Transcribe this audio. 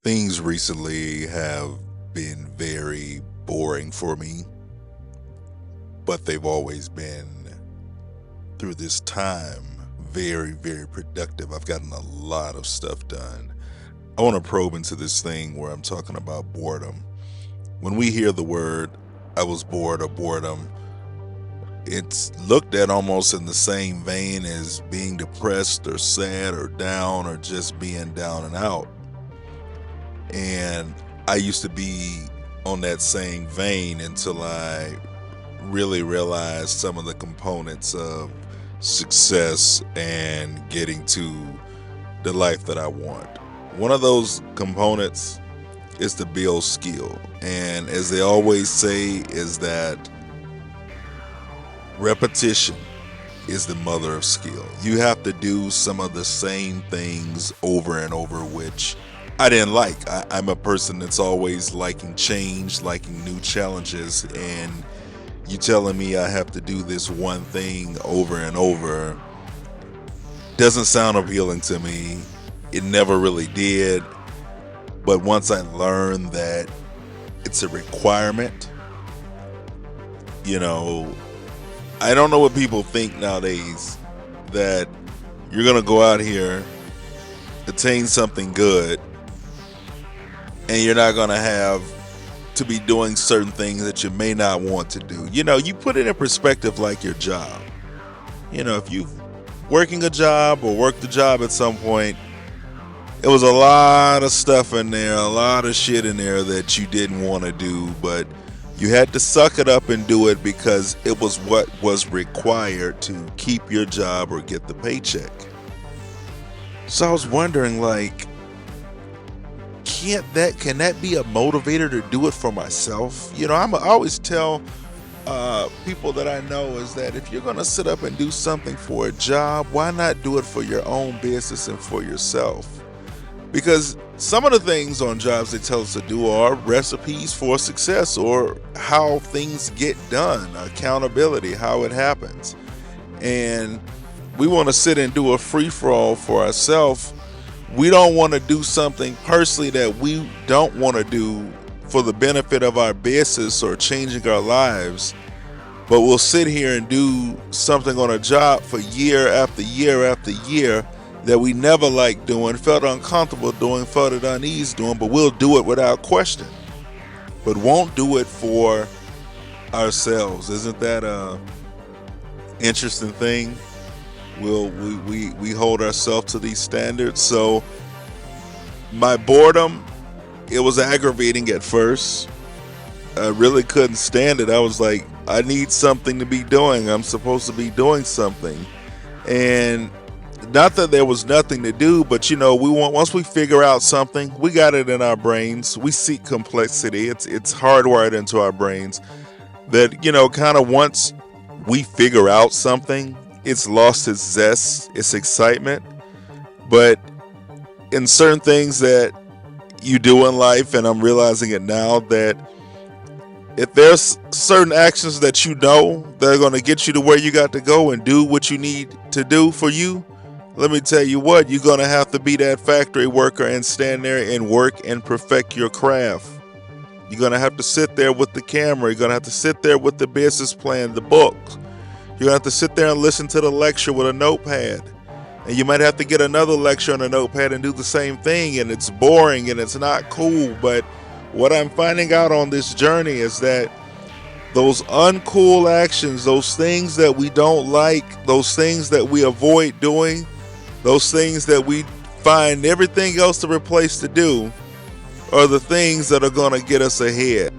Things recently have been very boring for me, but they've always been, through this time, very, very productive. I've gotten a lot of stuff done. I want to probe into this thing where I'm talking about boredom. When we hear the word, I was bored or boredom, it's looked at almost in the same vein as being depressed or sad or down or just being down and out. And I used to be on that same vein until I really realized some of the components of success and getting to the life that I want. One of those components is to build skill. And as they always say, is that repetition is the mother of skill. You have to do some of the same things over and over, which I didn't like. I'm a person that's always liking change, liking new challenges, and you telling me I have to do this one thing over and over doesn't sound appealing to me. It never really did. But once I learned that it's a requirement, you know, I don't know what people think nowadays, that you're going to go out here, attain something good, and you're not going to have to be doing certain things that you may not want to do. You know, you put it in perspective like your job. You know, if you working a job or worked a job at some point, it was a lot of stuff in there, a lot of shit in there that you didn't want to do, but you had to suck it up and do it because it was what was required to keep your job or get the paycheck. So I was wondering, like, can that be a motivator to do it for myself? You know, I always tell people that I know is that if you're going to sit up and do something for a job, why not do it for your own business and for yourself? Because some of the things on jobs they tell us to do are recipes for success, or how things get done, accountability, how it happens. And we want to sit and do a free-for-all for ourselves. We don't want to do something personally that we don't want to do for the benefit of our business or changing our lives, but we'll sit here and do something on a job for year after year after year that we never liked doing, felt uncomfortable doing, felt at unease doing, but we'll do it without question, but won't do it for ourselves. Isn't that a interesting thing? We hold ourselves to these standards. So my boredom, it was aggravating at first. I really couldn't stand it. I was like, I need something to be doing. I'm supposed to be doing something. And not that there was nothing to do, but you know, once we figure out something, we got it in our brains. We seek complexity. It's hardwired into our brains that, you know, kind of once we figure out something, it's lost its zest, its excitement. But in certain things that you do in life, and I'm realizing it now, that if there's certain actions that you know that are going to get you to where you got to go and do what you need to do for you, let me tell you what, you're going to have to be that factory worker and stand there and work and perfect your craft. You're going to have to sit there with the camera. You're going to have to sit there with the business plan, the books. You're going to have to sit there and listen to the lecture with a notepad. And you might have to get another lecture on a notepad and do the same thing. And it's boring and it's not cool. But what I'm finding out on this journey is that those uncool actions, those things that we don't like, those things that we avoid doing, those things that we find everything else to replace to do, are the things that are going to get us ahead.